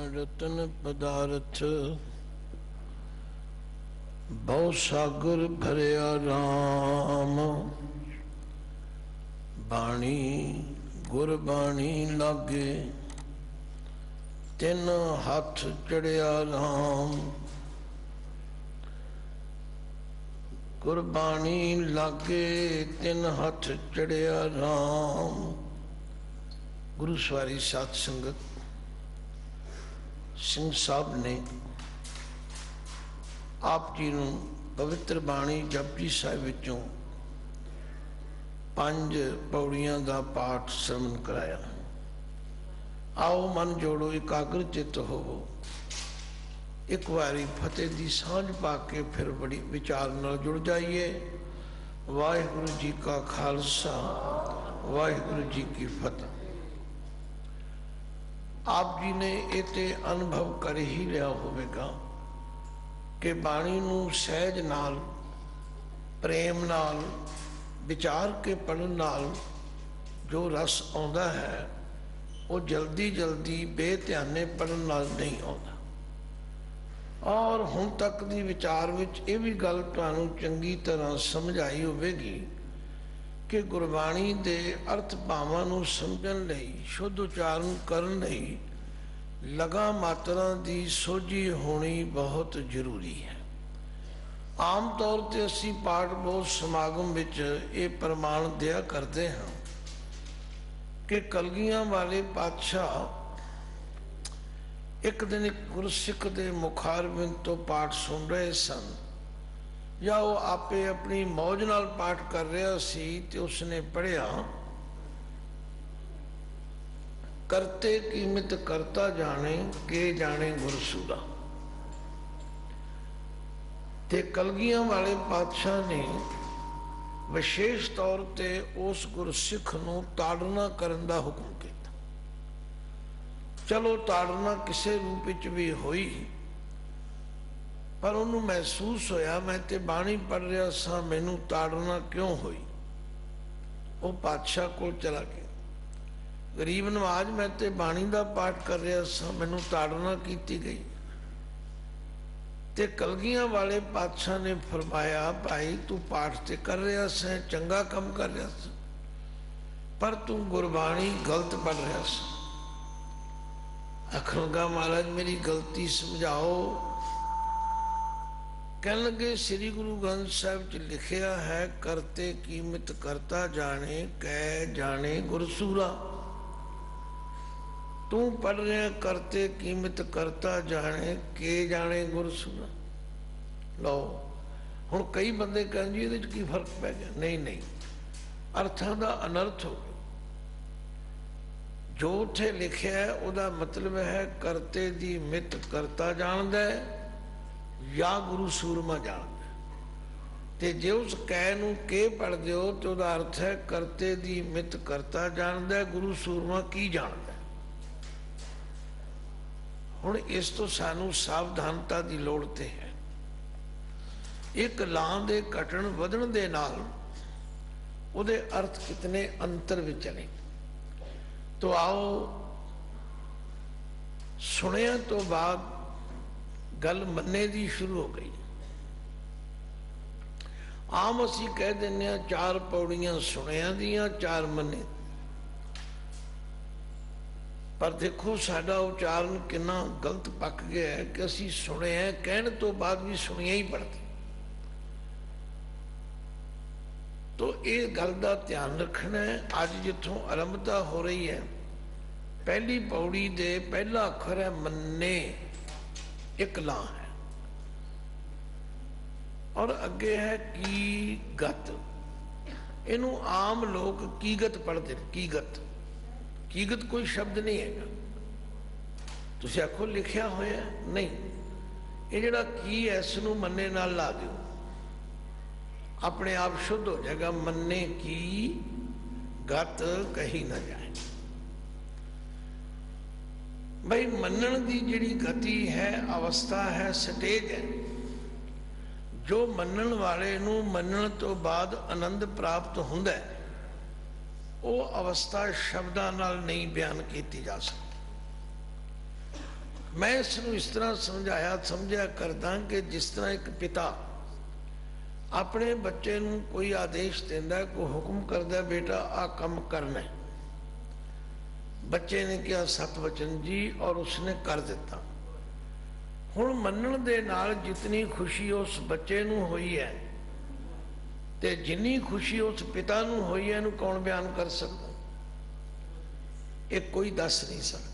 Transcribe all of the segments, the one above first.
रतन पदार्थ बहु सागर भरिया राम। बाणी गुरबाणी लागे तिन हाथ चढ़िया राम। गुरबाणी लागे तिन हाथ चढ़िया राम। गुरु सवारी साध संगत सिंह साहब ने आप जी नूं पवित्र बाणी जपजी साहिब विचों 5 पौड़ियां का पाठ श्रवण कराया। आओ मन जोड़ो, एकाग्र चित होवो, एक बारी फतेह दी सांझ पा के फिर बड़ी विचार नाल जुड़ जाइए। वाहिगुरु जी का खालसा, वाहिगुरु जी की फतेह। आप जी ने इते अनुभव कर ही लिया होगा कि बाणी नूं सहज नाल, प्रेम नाल, विचार के पढ़न नाल जो रस आउंदा है वो जल्दी जल्दी बेध्याने पढ़न नाल नहीं आउंदा। और हुण तक दी विचार विच ये भी गल तुहानूं चंगी तरह समझ आई होवेगी कि गुरबाणी दे अर्थ भावां नूं समझण लई, शुद्ध उचारण करन लई लगा मात्रा दी सोझी होनी बहुत जरूरी है। आम तौर पर असी पाठ बोध समागम विच ये प्रमाण दिया करते हैं कि कलगियां वाले पातशाह एक दिन एक गुरसिख के मुखारबिंद तो पाठ सुन रहे सन, या वो आपे अपनी मौज नाल पाठ कर रहा सी ते उसने पढ़िया, करते कीमत करता जाने के जाने गुरसूरा। ते कलगियां वाले पातशाह ने विशेष तौर ते उस गुरसिख नूं ताड़ना करन दा हुक्म किया। चलो ताड़ना किसी रूप विच भी होई, पर उन्होंने महसूस होया मैं ते बाणी पढ़ रहा सा, मैनू ताड़ना क्यों हुई। वो पातशाह को चला गया, गरीब नवाज मैं ते बाणी का पाठ कर रहा सा, मैनू ताड़ना की गई। ते कलगियां वाले पातशाह ने फरमाया भाई तू पाठ ते कर रहा सा, चंगा काम कर रहा सा, पर तू गुरबाणी गलत पढ़ रहा सा। आखणगा महाराज मेरी गलती समझाओ। कह लगे श्री गुरु ग्रंथ साहिब च लिखिया है करते कीमत करता जाने कै जाने गुरसूरा। तू पढ़ रहे करते कीमत करता जाने के जाने गुरसूरा। लो हुण कई बंदे कहन जी इहदे च की फर्क पै गया। नहीं नहीं, अर्थां दा अनर्थ हो गया। जो उत्थे लिखिया है उहदा मतलब है करते दी मित करता जानदा है या गुरु सूरमा जानदा है। ते जे उस कै नूं के पढ़ दिओ तो उहदा अर्थ है करते दी मित करता जानदा है, गुरु सूरमा की जानदा है। हुण इस तो सानू सावधानता की लोड़ ते है। एक लां दे घटण वधण दे नाल उहदे अर्थ कितने अंतर विचले। तो आओ सुनिया तो बाद गल मन्ने दी शुरू हो गई। आम असी कह दें 4 पौड़ियां सुनिया दियां 4 मन्ने, पर देखो साडा उच्चारण कितना गलत पक गया है कि असी सुने हैं कहने तो बाद भी सुनिया ही पढ़ते। तो ये गल का ध्यान रखना है। अज जिथों आरंभता हो रही है, पहली पौड़ी दे पहला अखर है मन्ने, एक ला है, और अगे है की गत। इनू आम लोग कीगत पढ़ते। कीगत, कीगत कोई शब्द नहीं है। तुसीं आखो लिखिया होया नहीं, ये जिहड़ा की है इसनूं मन्ने नाल ला दिओ, अपने आप शुद्ध हो जाएगा। मन्ने की गत कही ना जाए। भाई मनन की जिहड़ी गति है, अवस्था है, स्टेज है, जो मनन वाले नूं मनन तो बाद आनंद प्राप्त हुंदा है, वो अवस्था शब्दां नाल नहीं बयान की जा सकती। मैं इसनूं इस तरह समझाया समझिया करदा कि जिस तरह एक पिता अपने बच्चे नूं कोई आदेश देंदा, कोई हुक्म करदा, बेटा आ काम करना है। बच्चे ने कहा सतवचन जी और उसने कर दिता। हुण मन्नण दे नाल जितनी खुशी उस बच्चे नूं होई है ते जिन्नी खुशी उस पिता नूं होई है, इहनूं कौन बयान कर सकदा? ये कोई दस नहीं सकदा।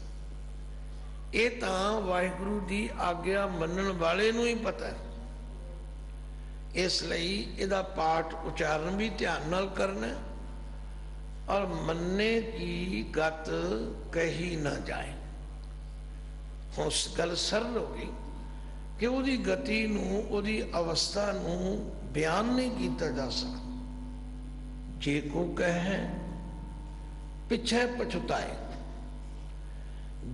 ये तां वाहिगुरू दी आग्या मन्नण वाले नूं ही पता है। इसलिए इहदा पाठ उच्चारण भी ध्यान नाल करना है और मन्ने की गत कही ना जाए। हुण गल सरल हो गई कि उहदी गति नूं, उहदी अवस्था नूं बयान नहीं किया जा सकता। जे को कहे पिछे पछताए,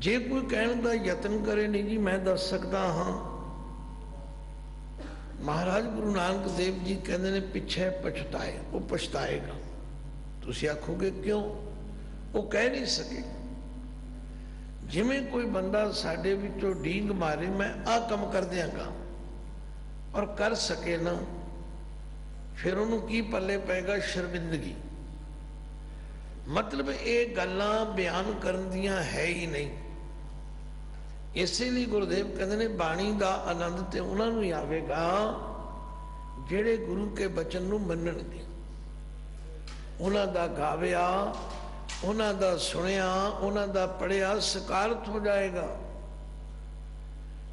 जे कोई कहने का यतन करे, नहीं जी मैं दस सकता हाँ, महाराज गुरु नानक देव जी कहते ने पिछे पछताए, वो पछताएगा। तुसी आखोगे क्यों? वो कह नहीं सके। जिमें कोई बंदा साडे विचों डींग मारे, मैं आ काम कर दियांगा और कर सके ना, फिर उन्होंने की पल्ले पेगा? शर्मिंदगी। मतलब ये गल्लां बयान करन दियां है ही नहीं। इसे लिए गुरुदेव कहते हैं बाणी का आनंद तो उन्होंने ही आवेगा जेड़े गुरु के बचन नूं मन्नणगे। उन्हां दा गाविया, उन्हां दा सुनिया, उन्हां दा पढ़िया सकारत हो जाएगा।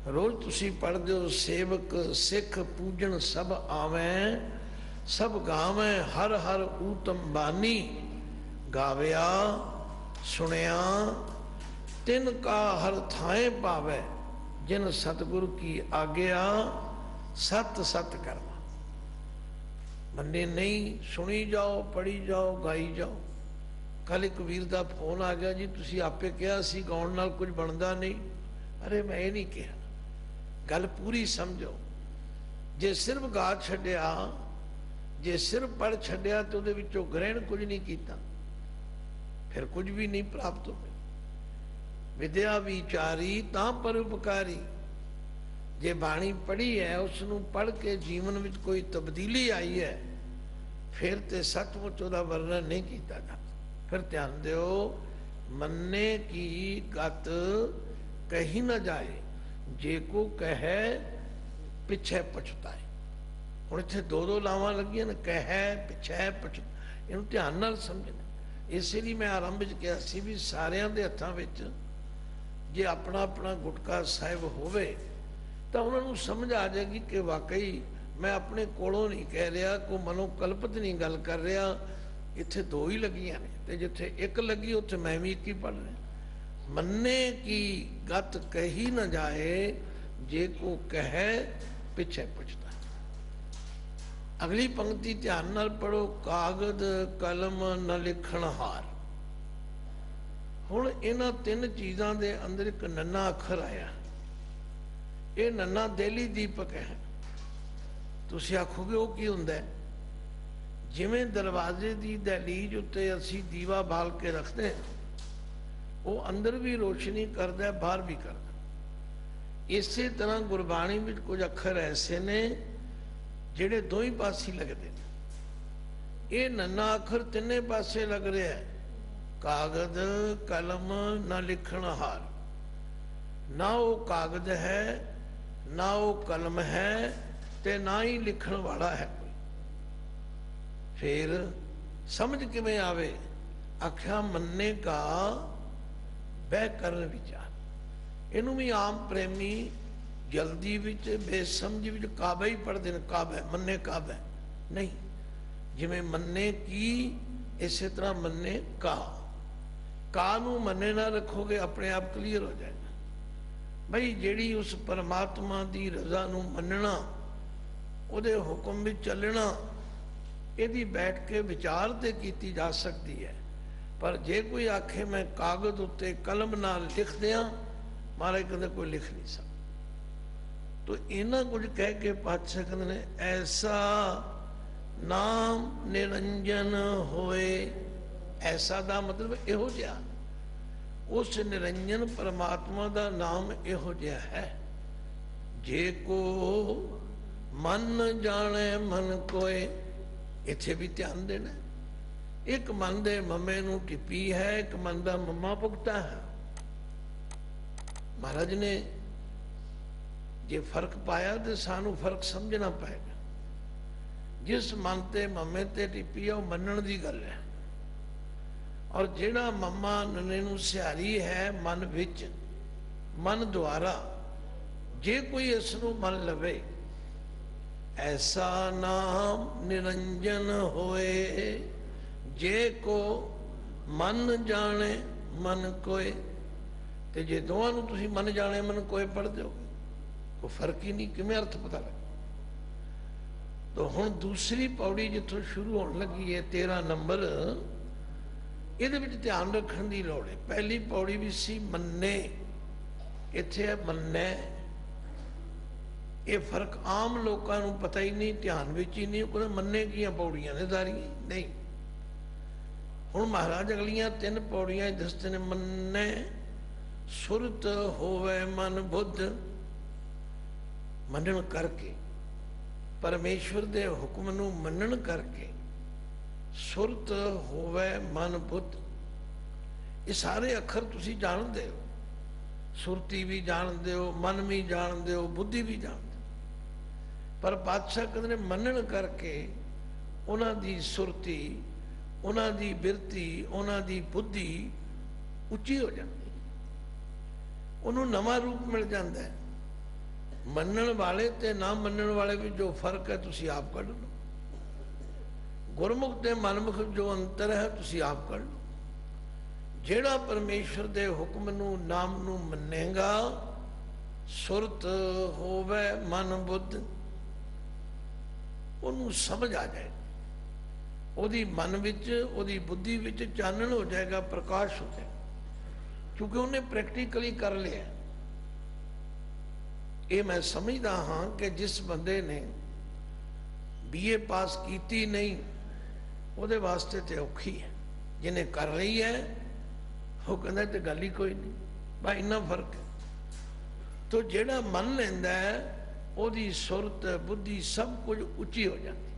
रोज तुसी पढ़दे हो सेवक सिख पूजन सब आवें, सब गावें हर हर ऊतम बानी। गाविया सुनिया तिन का हर थाए पावे, जिन सतगुरु की आज्ञा सत सत करना। मन्ने नहीं, सुनी जाओ, पढ़ी जाओ, गाई जाओ। कल एक वीर का फोन आ गया, जी तुसी आपे कहा सी गाउण नाल कुछ बनता नहीं। अरे मैं ये नहीं कहा, गल पूरी समझो। जे सिर्फ गा छड्या, जे सिर्फ पढ़ छड्या तो उहदे विचों ग्रहण कुछ नहीं किया, फिर कुछ भी नहीं प्राप्त हो। विद्या विचारी तां परोपकारी। जे बाणी पढ़ी है, उसनूं पढ़ के जीवन में कोई तब्दीली आई है, फिर तो सचमुच उसका वर्णन नहीं किया जा। फिर ध्यान दो, मन्ने की गत कही न जाए, जे को कहे पिछे पछताए। हुण इत्थे दो दो लावां लगियां ने, कहे पिछे पछताए। इहनूं ध्यान नाल समझना। इसलिए मैं आरंभ च कहा सी भी सारिਆਂ ਦੇ हत्थां विच जे अपना अपना गुटका साहिब होवे तो उन्होंने समझ आ जाएगी कि वाकई मैं अपने कोलों नहीं कह रहा, कोई मनोकल्पित नहीं गल कर रहा। इत्थे दो ही लगियां ने, ते जिथे एक लगी उत्थे मैं भी एक ही पढ़ रहा। मन्ने की गत कही न जाए, जे को कहे पिछे पुछता। अगली पंक्ति ध्यान नाल पढ़ो, कागद कलम न लिखण हार। हुण इन्हां तीन चीज़ां दे अंदर एक नन्ना अखर आया। ये नन्ना देली दीपक है। तुसी आखोगे वो की हुंदा है? जिवें दरवाजे की दहलीज उत्ते असीं दीवा बाल के रखते हैं, वो अंदर भी रोशनी करता है, बाहर भी करता। इसे तरह गुरबाणी में कुछ अखर ऐसे ने जिहड़े दो ही पासे लगते हैं। ये नन्ना अखर तिन्ने पासे लग रहा है। कागद कलम न लिखण हार। ना वो कागद है, ना वो कलम है, ते ना ही लिखण वाला है कोई। फिर समझ किवें आवे? आख्या मन्ने का बह करन विचार। इनू भी आम प्रेमी जल्दी विच बेसमझी विच काबा ही पढ़ते हैं। काबा मन्ने काबा नहीं, जिवें मन्ने की इसे तरह मन्ने का नू मन्ने ना रखोगे अपने आप क्लीयर हो जाएगा। भाई जेड़ी उस परमात्मा की रजा नू मनना, उहदे हुक्म में चलना, यदि बैठ के विचार ते कीती जा सकती है। पर जे कोई आखे मैं कागज उत्ते कलम नाल लिख दियां, महाराज कहते कोई लिख नहीं सकता। तो इन्ना कुछ कह के पातशाह कहते ने ऐसा नाम निरंजन होए। ऐसा दा मतलब इहो जिहा उस निरंजन परमात्मा का नाम इहो जिहा है, जे को मन जाने मन कोय। इत्थे भी ध्यान देना, एक मन दे ममे नूं टिप्पी है, एक मन का मम्मा भुगता है। महाराज ने जे फर्क पाया तो सानू फर्क समझना पएगा। जिस मन ते ममे ते टिप्पी है वह मनण दी गल है, और जिहड़ा मम्मा नन्ने नूं सिहारी है मन विच, मन द्वारा जे कोई इस नूं मन लवे, ऐसा नाम निरंजन होए, जे को मन जाने मन कोय। ते जे दोवां नूं तुसीं मन जाने मन कोय पढ़ दोगे, कोई फर्क ही नहीं, किवें अर्थ पता लगे। तो हुण दूसरी पौड़ी जिथों शुरू होने लगी है 13 नंबर, इहदे विच ध्यान रखण दी लोड़ है। पहली पौड़ी भी सी मन्ने, इत्थे है मन्ने। ये फर्क आम लोगों को पता ही नहीं, ध्यान विच ही नहीं, कहते मन्ने की पौड़ियां ने सारियां नहीं। हुण महाराज अगलियां 3 पौड़ियां दसते ने, मन्ने सुरत होवे मन बुद्ध। मनन करके, परमेश्वर दे हुक्म नूं मनन करके, सुरत होवे मन बुद्ध। ये सारे अखर तुसी जानते हो, सुरती भी जानते हो, मन भी जानते हो, बुद्धि भी जानते हो। पर पातशाह कहते हैं मनन करके उन्हां दी सुरती, उन्हां दी बिरती, उन्हां दी बुद्धि उच्ची हो जाती, उन्होंने नवा रूप मिल जाता है। मनण वाले ते ना मनण वाले भी जो फर्क है तुसी आप कढ़ लो, गुरमुख ते मनमुख जो अंतर है तुसी आप कढ़ लो। जेड़ा परमेश्वर दे हुक्म नूं नाम नूं मन्नेगा, सुरत होवे मन बुद्ध, उन्होंने समझ आ जाए, ओदी मन विच, ओदी बुद्धि विच चानण हो जाएगा, प्रकाश हो जाएगा, क्योंकि उन्हें प्रैक्टिकली कर लिया। ये मैं समझदा हाँ कि जिस बंदे ने BA पास की नहीं, ਉਹਦੇ वास्ते तो औखी है। जिन्हें कर रही है वो कहता तो गल ही कोई नहीं, भाई इन्ना फर्क है। तो जेड़ा मन लेंदा है ओदी सुरत बुद्धि सब कुछ उच्ची हो जाती।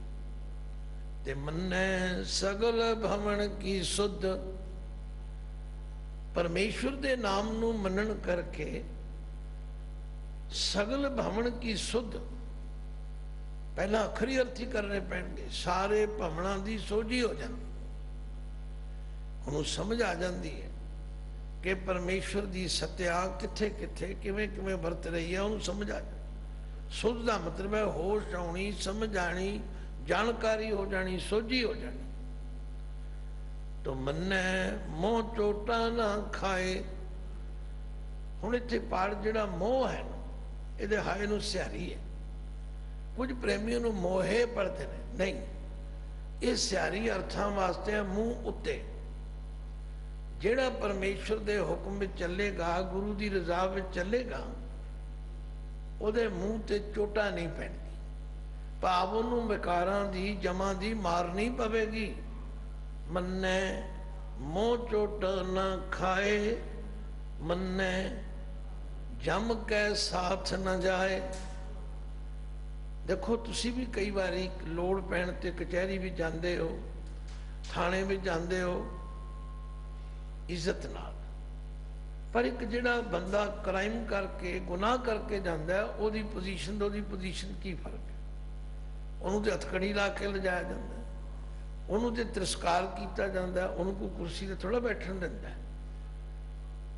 ते मन्ने सगल भवन की सुध, परमेश्वर दे नाम नूं मनन करके सगल भवन की सुध, पहला अखरी अर्थी करने पैणगे, सारे भवनां दी सोझी हो जाती। उन्होंने समझ आ जाती है कि परमेश्वर की सत्या किथे किथे किवें किवें वरत रही है, उन्होंने समझ आ जाती। सुध का मतलब है होश आनी, समझ आनी, जानकारी हो जानी, सोझी हो जानी। तो मन्ने मोह चोटा ना खाए। हुण इत्थे पाठ जिहड़ा मोह है ना, इहदे हाए नूं सिहारी है। कुछ प्रेमियों नूं मोहे पढ़ते हैं, नहीं, ये सिहारी अर्थां वास्ते है मूँह उत्ते। जिहड़ा परमेश्वर दे हुक्म विच चलेगा, गुरु की रजा विच चलेगा, उहदे मूँह ते चोटा नहीं पैंदी, भाव उहनूं विकारां दी जमां दी मार नहीं पवेगी। मन्ने मोह चोट न खाए, मन्ने जम के साथ न जाए। देखो तुसी भी कई बारी लोड़ पैण ते कचहरी भी जाते हो, थाने भी जाते हो इज्जत नाल, पर एक जिहड़ा बंदा क्राइम करके गुनाह करके जाता है, ओदी पोजीशन तो ओदी पोजीशन की फर्क है। उन्होंने तो हथकड़ी ला के लिजाया जाता है, उन्होंने तो तिरस्कार किया जाता है, उन्होंने कोई कुर्सी ते थोड़ा बैठन दिंदा है।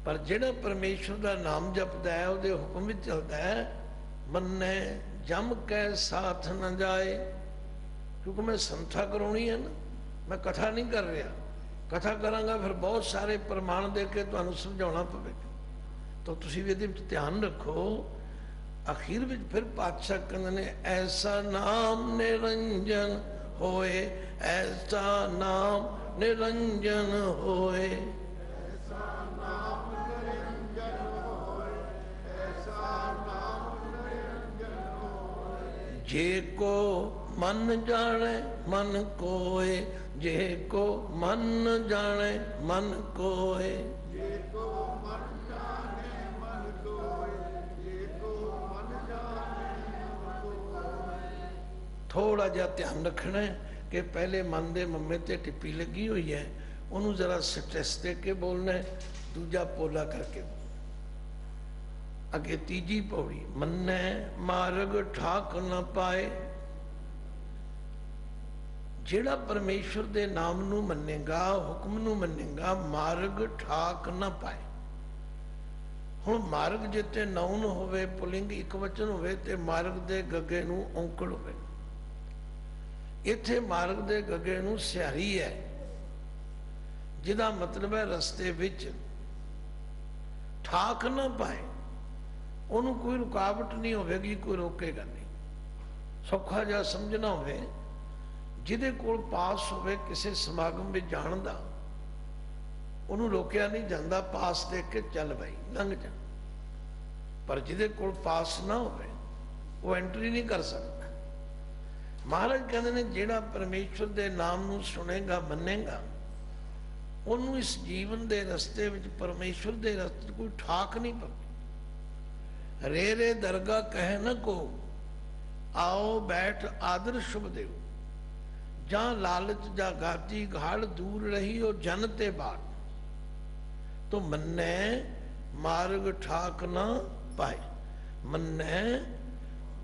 पर जिहड़ा परमेश्वर का नाम जपदा है, उहदे हुक्म विच चलदा है, मन्ने जम के साथ न जाए। क्योंकि मैं संथा करानी है ना, मैं कथा नहीं कर रहा। कथा करांगा फिर बहुत सारे प्रमाण दे के तुहानूं समझाउणा पवेगा। तो तुसीं भी इहदे विच ध्यान रखो। आखिर में फिर पातशाह कहंदे ने, ऐसा नाम निरंजन होए, ऐसा नाम निरंजन होए। जे को मन जाने मन कोय, जे को मन जाने मन कोय। थोड़ा जिहा ध्यान रखना है कि पहले मन के मम्मे ते टिप्पी लगी हुई है, उन्होंने जरा स्ट्रेस दे के बोलना है, दूजा पोला करके। अगे तीजी पौड़ी, मन्ने मार्ग ठाक न पाए। जेड़ा परमेश्वर दे नाम नू मन्नेगा, हुक्म नू मन्नेगा, मार्ग ठाक न पाए। हुण मार्ग जिते नाउन होवे, पुलिंग एक वचन होवे ते मार्ग दे गगे नू औंकड़ होवे। इत्थे मार्ग दे गगे नू सिहारी है, जिहदा मतलब है रस्ते विच ठाक ना पाए, उन्होंने कोई रुकावट नहीं होगी, कोई रोकेगा नहीं। सौखा जिहा समझना होवे, जिहदे कोल पास होवे किसी समागम में जाण दा, उन्होंने रोकया नहीं जाता, पास देख के चल भाई लंघ जा। पर जिहदे कोल पास ना होवे वो एंट्री नहीं कर सकता। महाराज कहते हैं जिहड़ा परमेश्वर दे नाम नू सुनेगा, मन्नेगा, उन्होंने इस जीवन दे रस्ते विच, परमेश्वर दे रस्ते कोई ठाक नहीं पड़ती। रे रे दरगाह कहे न को, आओ बैठ आदर शुभ देव। जहां लालच जा गाती घाड़, दूर रही और जन ते बाट। तो मन्ने मार्ग ठाक ना पाए। मन्ने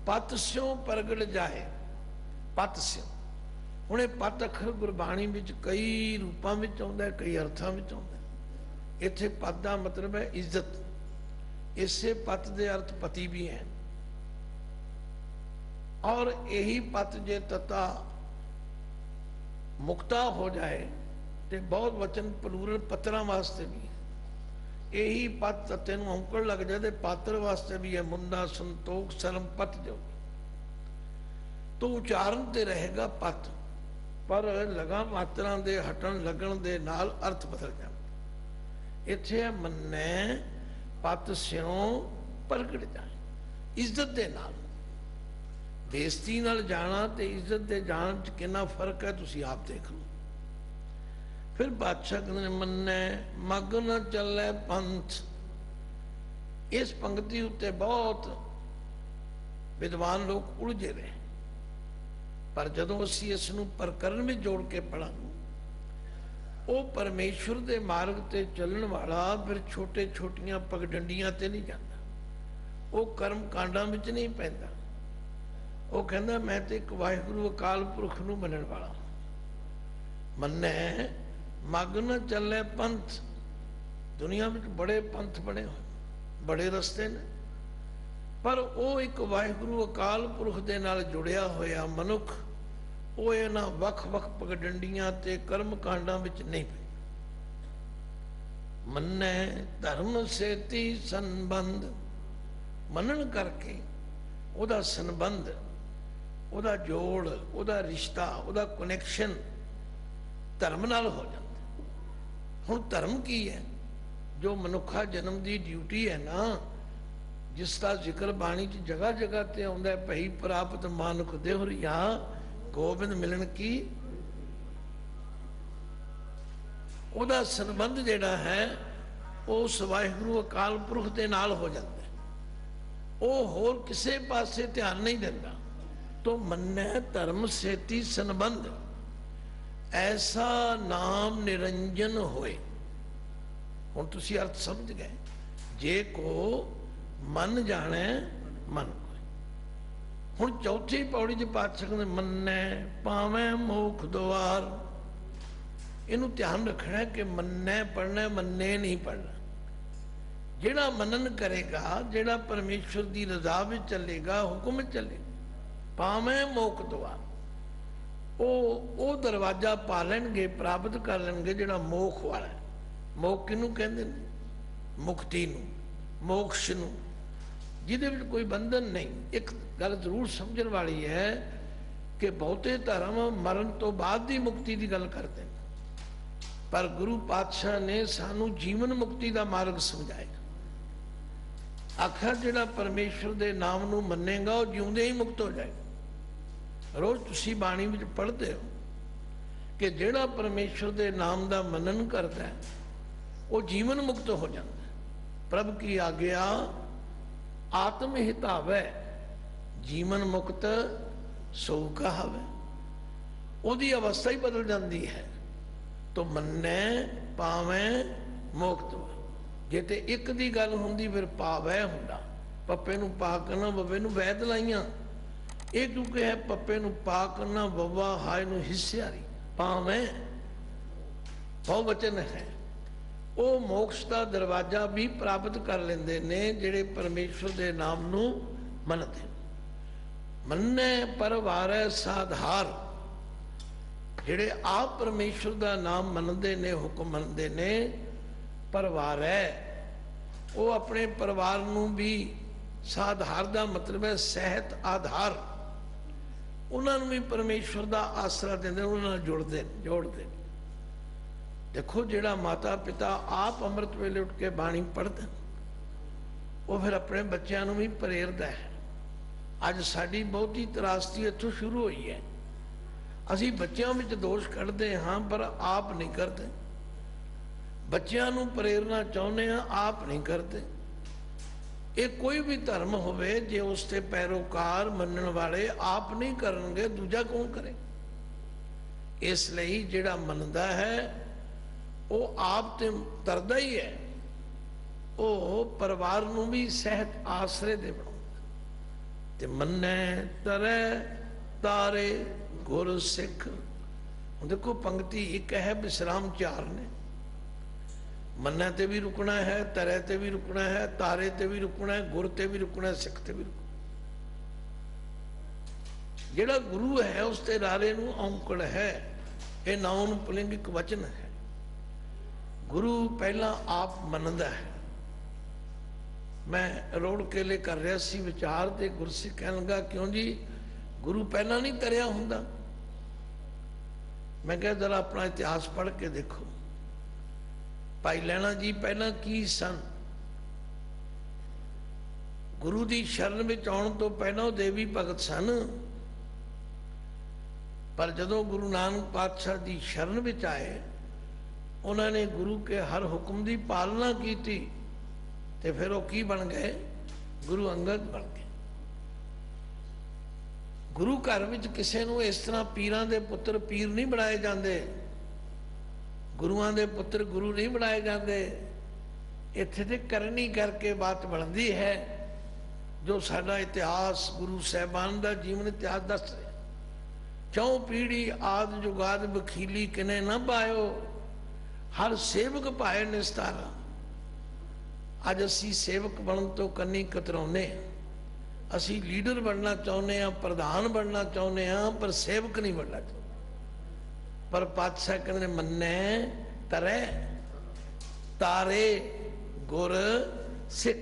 पत स्यों प्रगट जाए। पत स्यों, हुणे पत अखर गुरबाणी विच कई रूपां विच आउंदा है, कई अर्थां विच आउंदा है। इत्थे पत दा मतलब है इज्जत। इसे पत दे अर्थ पति भी हैं। और यही पत जे तता मुक्ता हो जाए तो बहुत वचन प्लूरल पत्रा वास्ते भी है। यही पत तत्ते नूं औंकड़ लग जाए तो पात्र वास्ते भी है। मुंदा संतोख शर्म पत जो, तो उचारण ते रहेगा पत, पर लगा मात्रा दे हटन लगन दे नाल अर्थ बदल जाए। इत्थे है मन्ने पत स्यों प्रगट जाए। इज्जत दे नाल, बेइज्जती नाल जाना ते इज्जत दे जान च कितना फर्क है, तुसी आप देख लो। फिर बादशाह कहते मन्ने मग न चले पंथ। इस पंक्ति उत्ते बहुत विद्वान लोग उलझे रहे, पर जदों असीं इस नूं प्रकरण में जोड़ के पढ़ांगे, वो परमेश्वर दे मार्ग ते चलण वाला फिर छोटे छोटियां पगडंडियां ते नहीं जाता, वो कर्म कांडां विच नहीं पैंदा। वो कहंदा मैं ते एक वाहिगुरू अकाल पुरख नूं मनण वाला। मन्ने मग न चले पंथ। दुनिया में बड़े पंथ बने हुए, बड़े रस्ते ने, पर वो एक वाहिगुरू अकाल पुरख दे नाल जुड़िया होया मनुख, वो इन्हां वख-वख पगडंडियां ते कर्म कांडां विच नहीं पैंदा। मन्ने धर्म सेती संबंध। मनन करके उहदा संबंध, उहदा जोड़, उहदा रिश्ता, उहदा कनैक्शन धर्म नाल हो जाता। हुण धर्म की है? जो मनुखा जन्म की ड्यूटी है ना, जिसका जिक्र बाणी च जगह जगह ते आउंदा है, भई प्राप्त मानुख देहरिया गोबिंद मिलन की। उहदा संबंध जिहड़ा है उस वाहिगुरू अकाल पुरख दे नाल हो जाता है, वो होर किसे पासे ध्यान नहीं देता। तो मन्ने धर्म सेती संबंध, ऐसा नाम निरंजन होए। हुण तुसीं अर्थ समझ गए, जे को मन जाने मन कोई। हुण चौथी पौड़ी च पातशाह कहंदे मन्ने पावे मोख द्वार। इनू ध्यान रखना है कि मन्ने पढ़ना, मन्ने नहीं पढ़ना। जिहड़ा मनन करेगा, जिहड़ा परमेश्वर की रजा में चलेगा, हुक्म चलेगा, पावे मोख द्वार, वो दरवाजा पा लेंगे, प्राप्त कर लेंगे जिहड़ा मोख वाला है। मोख किनू कहंदे ने? मुक्ति नू, मोक्ष नू, जिहदे विच कोई बंधन नहीं। एक गल जरूर समझण वाली है कि बहुते धर्म मरण तो बाद दी मुक्ति की गल करते हैं, पर गुरु पातशाह ने सानू जीवन मुक्ति का मार्ग समझाया। आखिर जिहड़ा परमेश्वर दे नाम नू मन्नेगा वो जिउंदे ही मुक्त हो जाएगा। रोज तुसी बाणी विच पढ़ते हो कि जिहड़ा परमेश्वर दे नाम दा मनन करता है वो जीवन मुक्त हो जाता है। प्रभु की आज्ञा आत्म हितावै, जीवन मुक्त सो कहावे, ਉਹਦੀ अवस्था ही बदल जाती है। तो मन्ने पावे मुक्त, जे तो एक दी गल हुंदी फिर पावै हुंदा। पप्पे नूं पा करना, बब्बे नूं वैद लाइयां। ये क्योंकि है पप्पे नूं पा करना, बब्बा हाय नूं हिस्सेयारी। पावे बहुवचन है। वो मोक्ष का दरवाजा भी प्राप्त कर लेंदे ने जिहड़े परमेश्वर के नाम नूं मनदे। मन्ने परवारै साधार, जिहड़े आप परमेश्वर का नाम मनते ने, हुक्म मनते ने, परिवार है वो अपने परिवार नूं भी, साधार का मतलब है सहत आधार, उन्होंने भी परमेश्वर का आसरा देंदे, उन्होंने जोड़ते। देखो जिहड़ा माता पिता आप अमृत वेले उठ के बाणी पढ़ते वो फिर अपने बच्चों नूं भी प्रेरदा है। अज साडी बहुती त्रासदी इत्थों शुरू हुई है। असी बच्चों में दोष कढ़ते हाँ पर आप नहीं करते, बच्चों नूं प्रेरना चाहुंदे हाँ आप नहीं करते। ये कोई भी धर्म होवे जे उसते पैरोकार मनण वाले आप नहीं करनगे, दूजा कौन करे। इसलिए जिहड़ा मनदा है वो आप ते तरदा ही है, वो परिवार नूं भी सहत आसरे दे बनाउंदा। ते मन्ने तरै तारे गुर सिख। देखो पंक्ति एक है, विश्राम चार ने। मन्ने ते भी रुकना है, तरे ते भी रुकना है, तारे ते भी रुकना है, गुर ते भी रुकना है, सिख ते भी रुकना। जिहड़ा गुरु है उसते रारे नूं औंकड़ है। ये नाउन पुलिंगिक वचन है। गुरु पहला आप मनदा है। मैं रोड़ केले कर रहा सी विचार, ते गुरसिख कहन लगा क्यों जी गुरु पहला नहीं तरिया हुंदा। मैं कहा जरा अपना इतिहास पढ़ के देखो, भाई लैणा जी पहला की सन। गुरु की शरण में आउण तो पहला वो देवी भगत सन, पर जदों गुरु नानक पातशाह की शरण में आए उन्होंने गुरु के हर हुक्म की पालना की थी, तो फिर वो की बन गए, गुरु अंगद बन गए। गुरु घर में किसी को इस तरह पीरां दे पुत्र पीर नहीं बनाए जाते, गुरुआं दे पुत्र गुरु नहीं बनाए जाते। इत्थे ते करनी करके बात बनती है। जो साडा इतिहास गुरु साहबान का जीवन इतिहास दस रहे, चौं पीढ़ी आद जुगाद बखीली किने ना पायो, हर सेवक पाए निस्तारा। अज असी सेवक बनने तो कन्नी कतराउने, असी लीडर बनना चाहते हैं, प्रधान बनना चाहते हैं, पर सेवक नहीं बनना चाहते। पर पातशाह कहते मन्ने तरै तारे गुर सिख।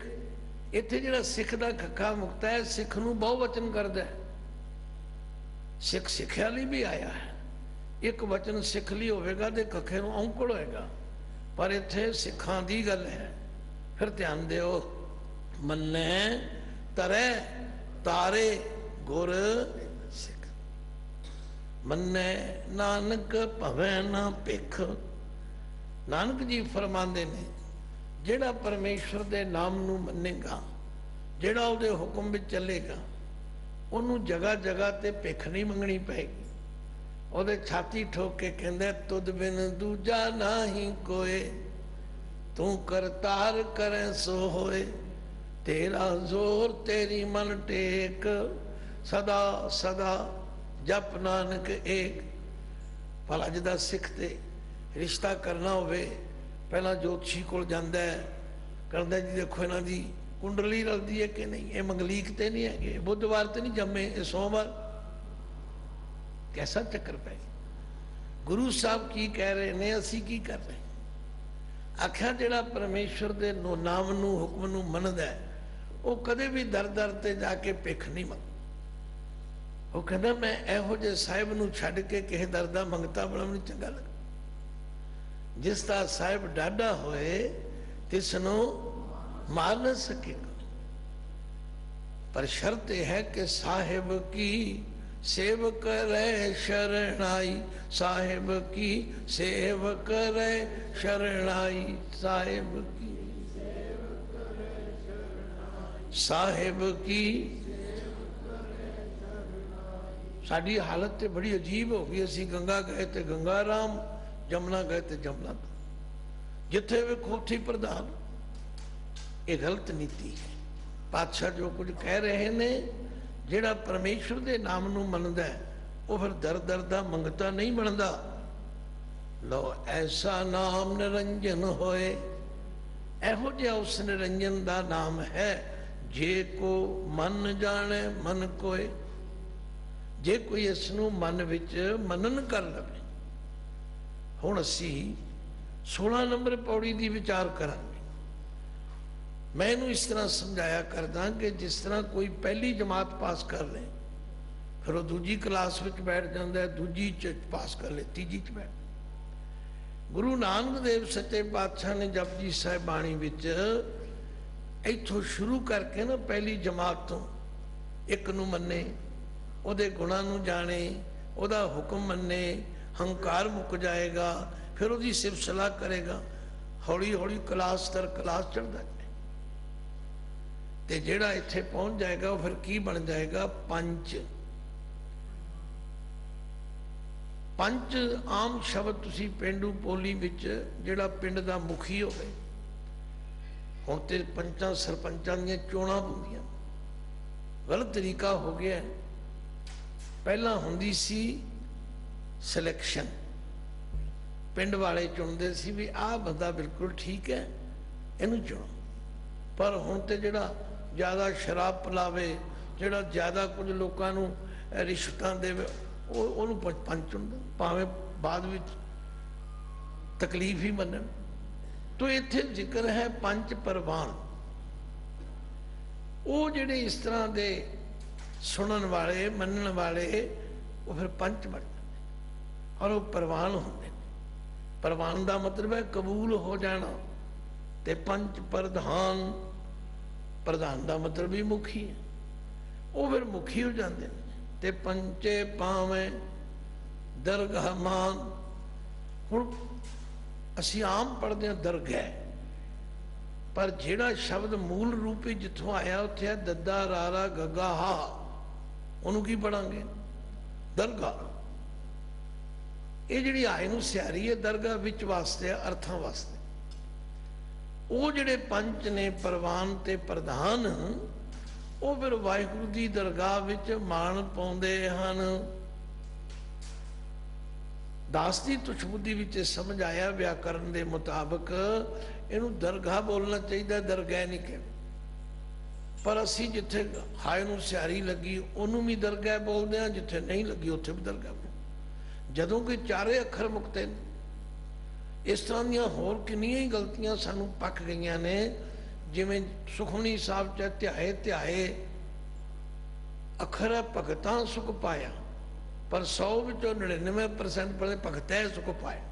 इत्थे जिहड़ा सिख का खक्का मुक्ता है, सिख नूं बहुवचन करदा है। सिख सिक्ख्या लई भी आया है। एक वचन सिख लई होवेगा ते कखे नूं औंकड़ होएगा, पर इत्थे सिखां दी गल है। फिर ध्यान दिओ, मन्ने तरै तारे गुर सिख। मन्ने नानक भवै ना भिख। नानक जी फरमांदे ने जिहड़ा परमेश्वर दे नाम नूं मन्नेगा, जिहड़ा उहदे हुक्म विच चलेगा, उहनूं जगह जगह ते भिख नहीं मंगनी पैगी। उहदे छाती ठोक के कहंदा तुद बिन दूजा नाही कोय, तू करतार करे सो होए, तेरा जोर तेरी मन टेक, सदा सदा जप नानक एक। भला जिदा सिख ते रिश्ता करना होवे, पहला जोतशी कोल जांदा है, कहंदा जी देखो इन्हां दी कुंडली रलदी है कि नहीं, ये मंगलीक ते नहीं है, बुधवार ते नहीं जम्मे, ये सोमवार। कैसा चक्कर पै गया। गुरु साहब की कह रहे ने, असी की कर रहे। आख्या जिहड़ा परमेश्वर दे नाम नूं हुक्म नूं मनदा है, वो कदे भी दर दर ते जाके भिख नहीं मंग। वो कहता मैं इहो जे साहिब नूं छड्ड के किसी दर दा मंगता बड़ा मैनूं चंगा लगा। जिसदा साहिब डाढा होए तिसनूं मार न सकेगा। पर शर्त यह है कि साहिब की सेव करे शरणाई, साहिब की सेव करे शरणाई, साहिब की साहिब की साड़ी हालत तो बड़ी अजीब हो गई। असी गंगा गए तो गंगा राम, जमुना गए तो जमुना, जिथे वेखो उत्थे प्रधान। ये गलत नीति है। पातशाह जो कुछ कह रहे ने, जिहड़ा परमेश्वर के नाम नूं मनदा है वो फिर दर दर दा मंगता नहीं बनता। लो ऐसा नाम निरंजन होए, एहो जिहा उस निरंजन का नाम है, जे को मन जाने मन कोय। जे कोई इसनूं मन विच मनन कर लवे। हुण असी 16 नंबर पौड़ी की विचार करांगे। मैं इनू इस तरह समझाया करदा कि जिस तरह कोई पहली जमात पास कर ले, फिर वो दूजी क्लास में बैठ जाता है, दूजी च पास कर ले, तीजी च बैठ। गुरु नानक देव सच्चे पातशाह ने जपजी साहिब बाणी विच इत्थों शुरू करके ना पहली जमात तो एक नूं मन्ने, उहदे गुणां नूं जाने, उहदा हुक्म मन्ने, हंकार मुक जाएगा, फिर उसकी सिर्फ सलाह करेगा। हौली हौली क्लास तर क्लास चढ़ता है, तो जिहड़ा इत्थे पहुंच जाएगा वो फिर की बन जाएगा? पंच। पंच आम शब्द तुसी पेंडू बोली विच जिहड़ा पिंड दा मुखी होवे, हुण ते पंचां सरपंचां दीयां चोणां होंदियां। गलत तरीका हो गया। पहला हुंदी सी सिलेक्शन, पिंड वाले चुनते सी भी आ बंदा बिल्कुल ठीक है, इनू चुनो। पर हुण ते जिहड़ा ज़्यादा शराब पिलावे, जिहड़ा ज़्यादा कुछ लोगों नूं रिश्वतां देवे, उहनूं पंच चुनदा, भावें बाद विच तकलीफ ही मनन। तो इत्थे जिक्र है पंच परवान। वो जिहड़े इस तरह दे सुनन वाले मनन वाले वो फिर पंच बन जाते और वो परवान होंदे। परवान का मतलब है कबूल हो जाना। ते पंच प्रधान, प्रधान का मतलब भी मुखी है, वो फिर मुखी हो जाते हैं। ते पंचे पावें दरगाह मान। हुण असी आम पढ़ते हैं दरगाह, पर जिहड़ा शब्द मूल रूप ही जिथों आया उत्थे है दद्दा रारा गगा हा, उन्होंने की पढ़ांगे? दरगाह। ये जिहड़ी आय नूं सियारी है दरगाह विच वास्ते, अर्थां वास्ते। वो जिहड़े पंच ने परवान ते प्रधान, वो फिर वाहिगुरू की दरगाह विच मान पाउंदे हन। दास की तुछ बुद्धि विच समझ आया व्याकरण के मुताबिक इनू दरगाह बोलना चाहिए, दरगाह नहीं कहना। पर असी जिथे हाय नूं सियारी लगी उन्होंने भी दरगाह बोलते हैं, जिथे नहीं लगी उत्थे भी दरगाह बोल। जदों कि चारे अखर मुक्ते ने। इस तरह दियां होर कितनियां ही गलतियां सानू पक गई ने। जिमें सुखमनी साहब च ध्याए ध्याए अखर है भगतां सुख पाया, पर 100 विचों 99% पढ़े भगतै सुख पाया।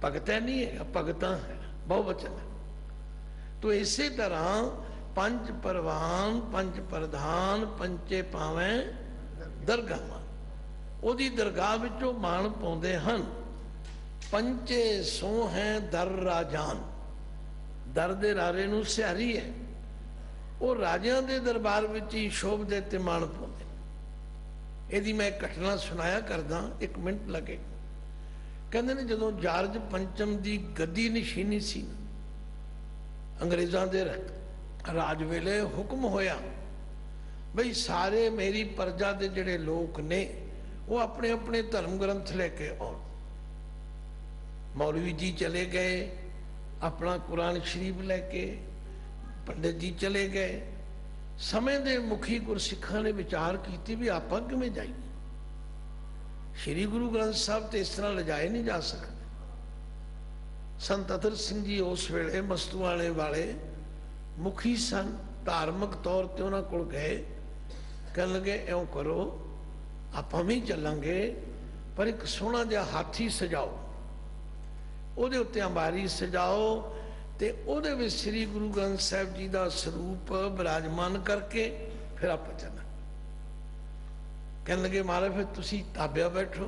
भगतै नहीं है, भगतां है, बहुवचन है। तो इसी तरह पंच परवान, पंच प्रधान, पंचे पावें दरगाह मान। ओदी दरगाह विचों मान पाउंदे हन। पंचे सो हैं दर राजान। दर दे रारे नूं सियारी है, वो राजियां दे दरबार विच ही शोभदे ते मान पाउंदे। इहदी मैं घटना सुनाया करदा, 1 मिनट लगे। कहंदे ने जदों जार्ज पंचम दी गद्दी नशीनी सी, अंग्रेज़ां दे राज वेले हुक्म होया बई सारे मेरी प्रजा दे जिहड़े लोग ने वो अपने अपने धर्म ग्रंथ लेके आउण। मौलवी जी चले गए अपना कुरान शरीफ लैके, पंडित जी चले गए। समय दे मुखी गुरसिखां ने विचार की भी आपां किवें जाइए। श्री गुरु ग्रंथ साहब तो इस तरह लिजाए नहीं जा सकते। संत अतर सिंह जी उस वेले मस्तूआणे वाले मुखी सन, धार्मिक तौर पर उन्होंने कोल गए, कह लगे इं करो आपां भी चलांगे, पर एक सोहना जिहा हाथी सजाओ, ਉਹਦੇ ਉੱਤੇ अंबारी सजाओ, तो ਉਹਦੇ ਵਿੱਚ श्री गुरु ग्रंथ साहब जी का स्वरूप विराजमान करके फिर आप चलना। कहने लगे महाराज फिर तुसी ताबिया बैठो।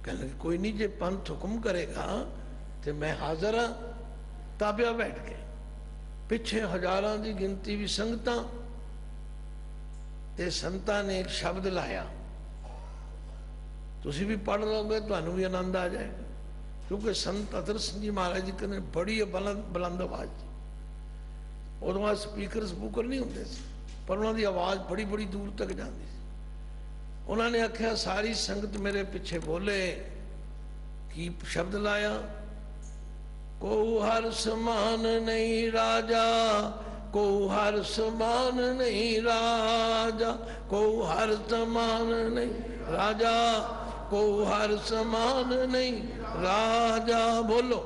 कहने लगे कोई नहीं, जे पंथ हुक्म करेगा तो मैं हाजिर हाँ। ताबिया बैठ के पिछे हजारां की गिनती भी संगतां, ਤੇ ਸੰਤਾਂ ਨੇ ਇੱਕ ਸ਼ਬਦ ਲਾਇਆ, ਤੁਸੀਂ ਵੀ ਪੜ੍ਹ ਲਓਗੇ ਤੁਹਾਨੂੰ ਵੀ ਆਨੰਦ ਆ ਜਾਏਗਾ। ਕਿਉਂਕਿ ਸੰਤ ਅਤਰ ਸਿੰਘ ਜੀ ਮਹਾਰਾਜ ਜੀ ਕਹਿੰਦੇ ਬੜੀ ਬੁਲੰਦ ਆਵਾਜ਼, ਉਦੋਂ ਆ ਸਪੂਕਰ ਨਹੀਂ ਹੁੰਦੇ ਸੀ, ਪਰ ਉਹਨਾਂ ਦੀ ਆਵਾਜ਼ ਬੜੀ ਬੜੀ ਦੂਰ ਤੱਕ ਜਾਂਦੀ ਸੀ। ਉਹਨਾਂ ਨੇ ਆਖਿਆ ਸਾਰੀ ਸੰਗਤ ਮੇਰੇ ਪਿੱਛੇ ਬੋਲੇ। ਕੀ ਸ਼ਬਦ ਲਾਇਆ? ਕੋ ਹਰ ਸਮਾਨ ਨਹੀਂ ਰਾਜਾ, को हर समान नहीं राजा, को हर समान नहीं राजा, को हर समान नहीं राजा। बोलो,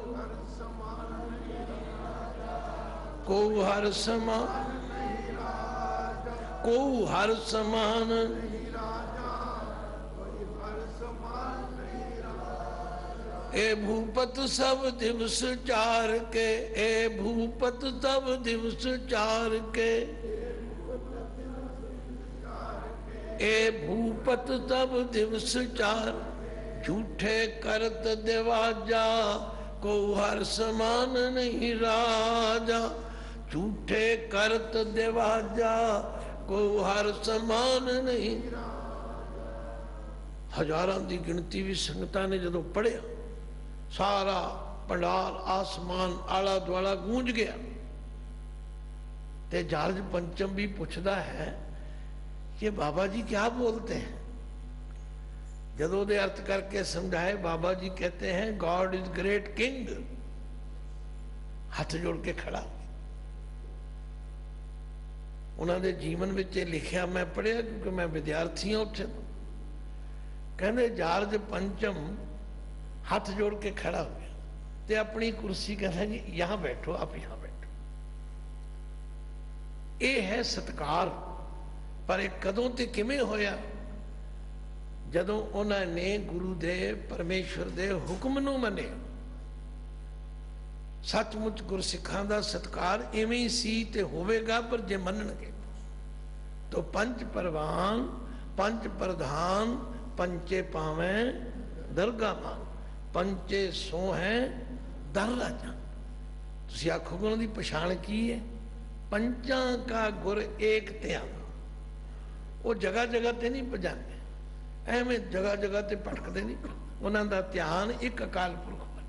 को हर समान, को हर समान, ए भूपत सब दिवस चार के, ए भूपत सब दिवस चार के, ए भूपत सब दिवस चार, झूठे करत देवाजा, को हर समान नहीं राजा, झूठे करत देवाजा, को हर समान नहीं। हजारां दी गिनती भी संगतां ने जदों पढ़िया, सारा पंडाल आसमान आला दुआला गूंज गया। ते जार्ज पंचम भी पूछता है कि बाबा जी क्या बोलते हैं। जदों दे अर्थ करके समझाए, बाबा जी कहते हैं गॉड इज ग्रेट किंग। हाथ जोड़ के खड़ा, उन्होंने जीवन में लिखा, मैं पढ़िया क्योंकि मैं विद्यार्थी हाँ उत्थे। कहते जार्ज पंचम हाथ जोड़ के खड़ा हो गया ते अपनी कुर्सी कहता जी यहां बैठो, आप यहां बैठो। ये है सत्कार। पर एक कदों ते किवें होया? जदों उन्होंने गुरु दे परमेश्वर दे हुक्म नूं मन्निया। सचमुच गुरसिखां दा सत्कार इवें ही सी ते होवेगा, पर जे मन्नणगे तो पंच परवान पंच प्रधान पंचे पावें दरगाह मान, पंचे सो है दर राजा। तुसी आखोगे उन्होंने पछाण की है? पंचा का गुर एक त्याग। वो जगह जगह ते नहीं भजाते, एवें जगह जगह ते भटकते नहीं। उन्हों का ध्यान एक अकाल पुरख पर,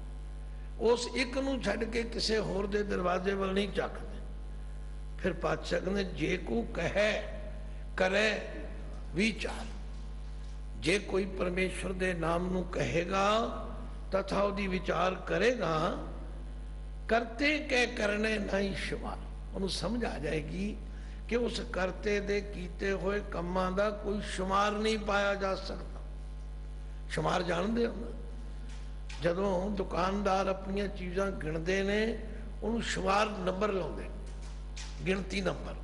उस एक नूं छड्ड के किसी होर दे दरवाजे वाल नहीं झकते। फिर पातशाह कहते जे को कहे करे विचार, जे कोई परमेश्वर दे नाम नूं कहेगा तथा उदी विचार करेगा, करते के करने नहीं शुमार। उन्हें समझ आ जाएगी कि उस करते दे कीते हुए कम्मां दा कोई शुमार नहीं पाया जा सकता। शुमार जानते हो ना, जदों दुकानदार अपन चीज़ां गिणते ने उन्होंने शुमार नंबर लाते, गिणती नंबर।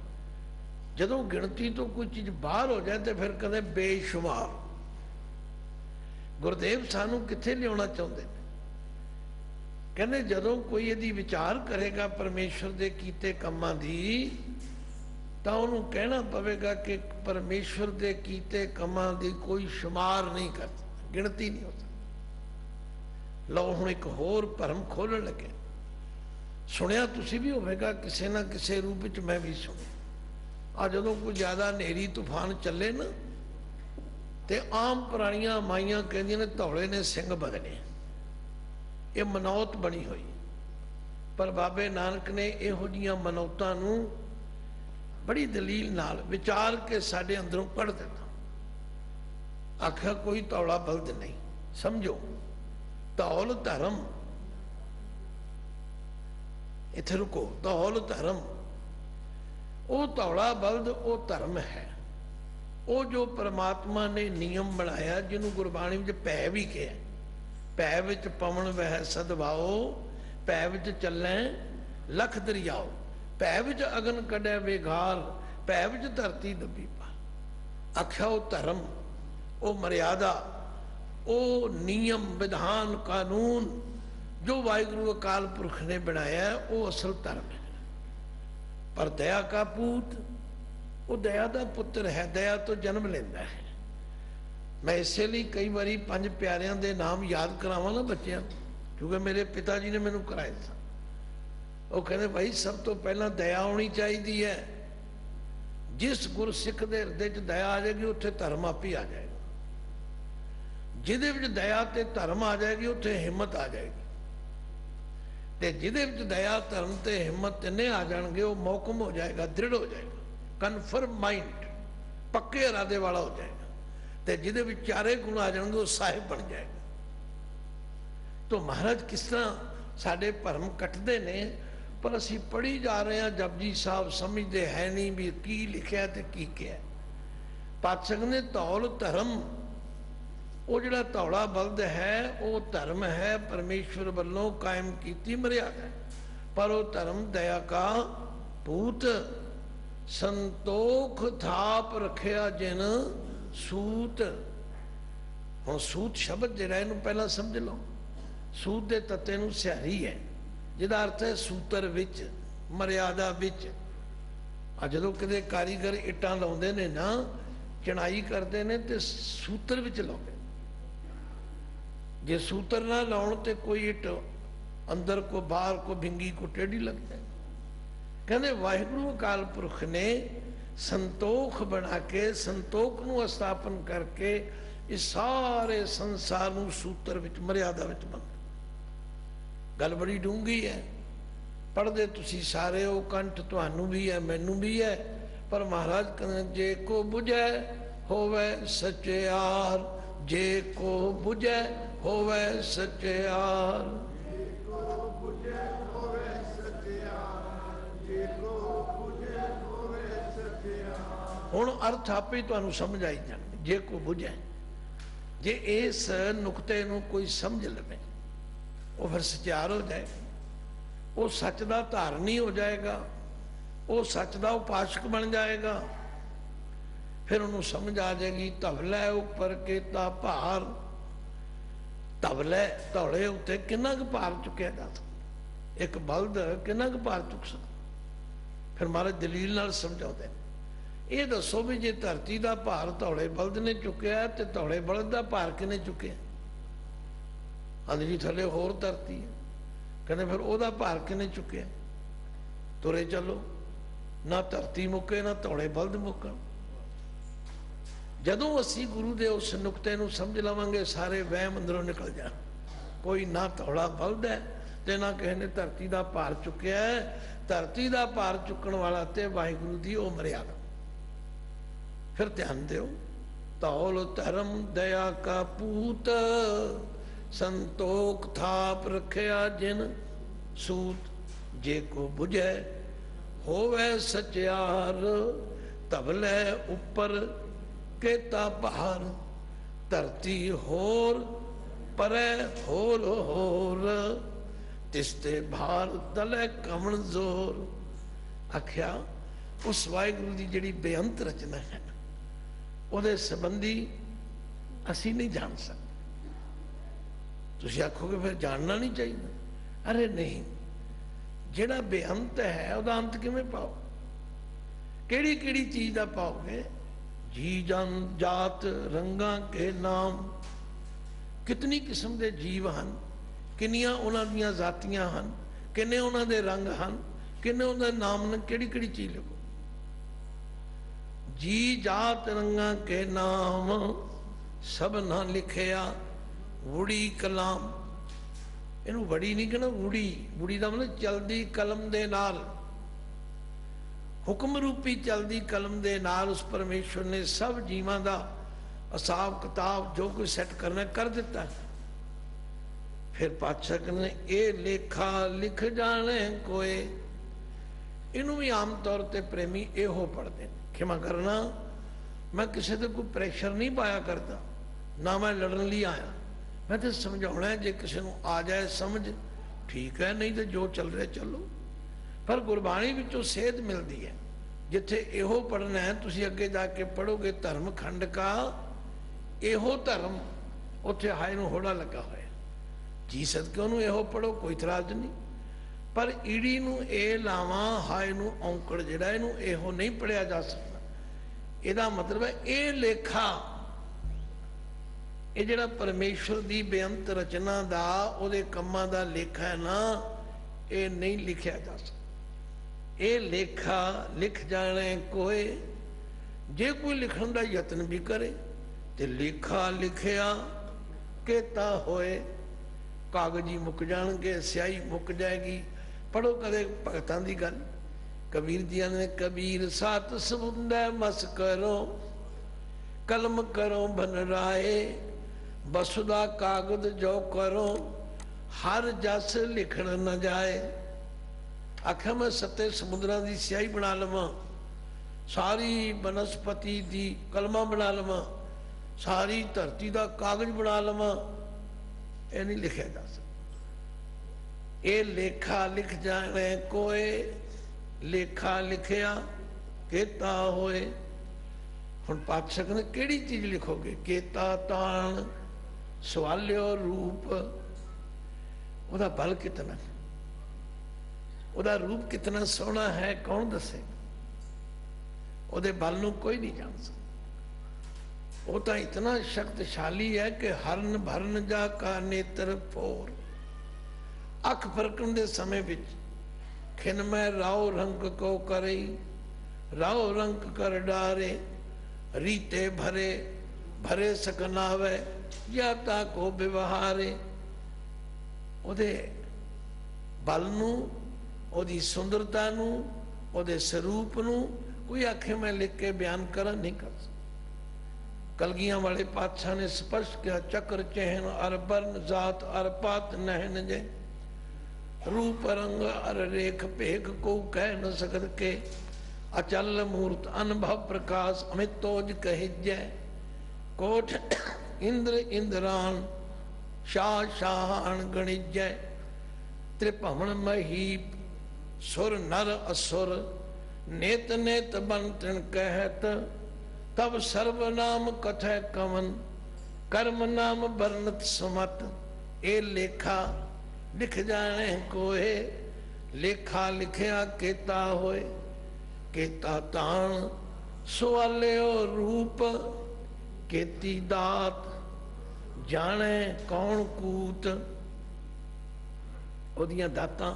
जदों गिणती तो कोई चीज़ बाहर हो जाए तो फिर कहते बेशुमार। गुरुदेव सानू कित्थे लियाउणा चाहुंदे ने? कहने जदों कोई यदि विचार करेगा परमेश्वर दे कीते कम्मां दी, तां उहनूं कहना पवेगा कि परमेश्वर दे कीते कम्मां दी कोई शुमार नहीं कर सकता, गिणती नहीं हो सकती। लो हुण एक होर भरम खोलण लगे। सुनिया तुसीं भी होवेगा किसी ना किसी रूप विच, मैं भी सुनिया। आ जदों कोई ज़्यादा हनेरी तूफान चले ना, ते आम पुरानियां माइयां कहदियां ने धौले ने सिंह बदने। ये मनौत बनी हुई, पर बाबे नानक ने इहो जिहियां मनौतां नूं बड़ी दलील नाल विचार के साडे अंदरों कढ़ दिता। आख्या कोई धौला बलद नहीं, समझो धौल धर्म। इत्थे रुको, धौल धर्म, वो धौला बलद वो धर्म है। वो जो परमात्मा ने नियम बनाया, जिन्होंने गुरबाणी में भै भी कहा, भै विच पवन वह सदभाओ, भै विच चलै लख दरियाओ, भै विच अगन कढै बेगाल, भै विच धरती दबी पा। आख्या वो धर्म, वो मर्यादा, वो नियम विधान कानून जो वाहिगुरु अकाल पुरख ने बनाया, वो असल धर्म है। पर दया का पूत, वो दया का पुत्र है, दया तो जन्म लेंदा है। मैं इसे लिए कई बारी पंज प्यारियां दे नाम याद करावां ना बच्चों, क्योंकि मेरे पिता जी ने मैनू कराए थे। वो कहते भाई सब तो पहला दया होनी चाहिए है, जिस गुरसिख के हृदय च दया आ जाएगी उत्थे धर्म आप ही आ जाएगा, जिहदे विच दया ते धर्म आ जाएगी उत्थे हिम्मत आ जाएगी। ते जिहदे विच दया धर्म ते हिम्मत तिन्ने आ जाएंगे वो मौकम हो जाएगा, दृढ़ हो जाएगा, कन्फर्म माइंड, पक्के इरादे वाला हो जाएगा। ते जिहदे विच चारे गुण आ जाएंगे वो साहिब बन जाएगा। तो महाराज किस तरह साडे भरम कटते ने, पर असी पढ़ी जा रहे हैं जपजी साहब, समझते है नहीं भी की लिखा ते की क्या। पातशाह ने धौल धर्म, वो जिहड़ा धौला बलद है वो धर्म है, परमेश्वर वालों कायम की मर्यादा, पर वो धर्म दया का पूत। संतोख थाप रखिया जिन सूत। हुण सूत शब्द जिहड़ा इहनूं पहला समझ लो। सूत के तत्ते नूं सिहारी है, जिहदा अर्थ है सूतर विच, मर्यादा विच। जदों किते कारीगर इट्टां लाउंदे ने ना, चढ़ाई करते हैं तो सूतर विच लाउंदे। जे सूतर ना लाउण ते कोई इट अंदर को बाहर को भिंगी को टेढ़ी लगता है। कहते वाहिगुरु अकाल पुरख ने संतोख बना के, संतोख नूं स्थापन करके इस सारे संसार नूं सूतर विच, मर्यादा विच बंद। गल बड़ी डूंगी है, पढ़ते तुसी सारे हो, कंठ तुहानू भी है, मैनू भी है, पर महाराज कहते जे को बुझे होवे सच्चेयार, जे को बुझे होवे सच्चेयार। हुण अर्थ आपे ही तुहानू समझ आई जाणगे। जे को बुझे, जे इस नुकते नूं कोई समझ लवे वो फिर सच्चार हो जाएगा, वो सच का धारनी हो जाएगा, वो सच का उपासक बन जाएगा। फिर उन्होंने समझ आ जाएगी धवलै उपर केता भार। धवलै धौले उत्ते किन्ना क भार चुकिया जा सकता, एक बल्द किन्ना क भार चुक सकता। फिर महाराज दलील नाल समझाते हैं, ये दसो भी जे धरती का भार धौले बल्द ने चुकिया तो धौले बल्द का भार किने चुकिया। अंदरी थले होर धरती है, कहते फिर ओदा भार किने चुकिया। तुरे चलो, ना धरती मुके ना धौले बल्द मुकन। जदों असी गुरु दे उस नुकते नूं समझ लवांगे सारे वहम अंदरों निकल जाण। कोई ना धौला बल्द है ते ना किसी ने धरती का भार चुकिया है। धरती का भार चुकण वाला ते वाहिगुरु दी ओ मर्यादा। फिर ध्यान दिओ, धौल धर्म दया का पूत, संतोख थाप रखिया जिन सूत। जे को बुझे होवे सच्चार, धवलै उपर केता भार। धरती होर परै होर होर, तिसते भार तले कमण जोर। आख्या उस वाहिगुरु की जिहड़ी बेअंत रचना है उहदे संबंधी असी नहीं जान सकते। तुसीं आखोगे फिर जानना नहीं चाहिए। अरे नहीं, जिहड़ा बेअंत है उहदा अंत किवें पाओ? किहड़ी किहड़ी चीज़ दा पाओगे? जी जन जात रंगा के नाम। कितनी किस्म के जीव हैं, किन्नियां उन्हां दीयां जातियां हैं, किन्ने उन्हां दे रंग हैं, किन्ने उन्हां दे नाम ने। किहड़ी किहड़ी चीज़ लिखो? जी जात रंगा के नाम, सब ना लिखिया वुड़ी कलाम। इनू वड़ी नहीं कहना, वुड़ी। वुड़ी का मतलब चलती कलम दे नाल, हुक्म रूपी चलती कलम दे नाल उस परमेश्वर ने सब जीवां दा हिसाब किताब जो कुछ सैट करना कर दिता है। फिर पातशाह ने ये लेखा लिख जाने कोई। इनू भी आम तौर पर प्रेमी इहो पढ़ते हैं। क्षमा करना, मैं किसी से कोई प्रेशर नहीं पाया करता, ना मैं लड़न लिए आया। मैं तो समझाना है, जे किसी को आ जाए समझ ठीक है, नहीं तो जो चल रहा चलो। पर गुरबाणी विचों सेध मिलती है। जिथे इहो पढ़ना है तुसी अगे जाके पढ़ोगे धर्म खंड का इहो धर्म, उत्थे हाय नूं होड़ा लगा होया। जी सदके उहनूं इहो पढ़ो, कोई इतराज नहीं। पर ईड़ी नूं ए लावां, हाय नूं औंकड़ जिहड़ा इहनूं इहो नहीं पढ़िया जा सकता। इहदा मतलब है ये लेखा, ये जिहड़ा परमेश्वर दी बेअंत रचना दा उहदे कम्मां दा लेखा है ना, ये नहीं लिखिया जा सकता। ये लेखा लिख जाने कोई जे कोई लिखण का यत्न भी करे तो लेखा लिखिया केता होए, कागज ही मुक जाएंगे, स्याही मुक जाएगी। पढ़ो कदे भगतां दी गल, कबीर जी ने कबीर सात समुंदर मस करो, कलम करो बनराए, बसुदा कागज जो करो, हर जस लिखण न जाए। आख्या मैं सत्ते समुद्रां दी स्याही बना लवां, सारी बनस्पति दी कलमा बना लवां, सारी धरती का कागज बना लवां, ये नहीं लिखा जा सकता। ये लेखा लिख जाने कोए, लेखा लिखिया केता होए। हुण पातशाह ने केड़ी चीज लिखोगे? केता ताण सवालियो रूप, उहदा बल कितना, उहदा रूप कितना सोहना है, कौन दसे? उहदे बल नूं कोई नहीं जान सकता। वो तो इतना शक्तिशाली है कि हरन भरन जा का नेत्र फोर। अख फरकण दे समय विच खिन में राव रंग को करे, राव रंग कर डारे, रीते भरे भरे सकनावे, जाता को व्यवहारे। उहदे बल नूं, उहदी सुंदरता नूं, उहदे स्वरूप नूं कोई आखे मैं लिख के बयान कर नहीं कर सकता। कलगियां वाले पातशाह ने स्पष्ट किया, चक्र चहन अर बर्न जात अर पात नहन जे, रूप रंग अर रेख भेख को कह न सकत के, अचल मूर्त अनुभव प्रकाश अमितोज कहिजै, कोठ इंद्र इंद्रान शाह शाहान गणिजै, त्रिभवन महीप सुर नर असुर, नेत नेत बन तृण कहत, तब सर्वनाम कथय कवन, कर्म नाम वर्णत सुमत। ए लेखा लिख जाने कोए, लेखा लिखिया केता होए, केता ताण सवालियो रूप, केती दात जाने कौन कूत। ओदियां दातां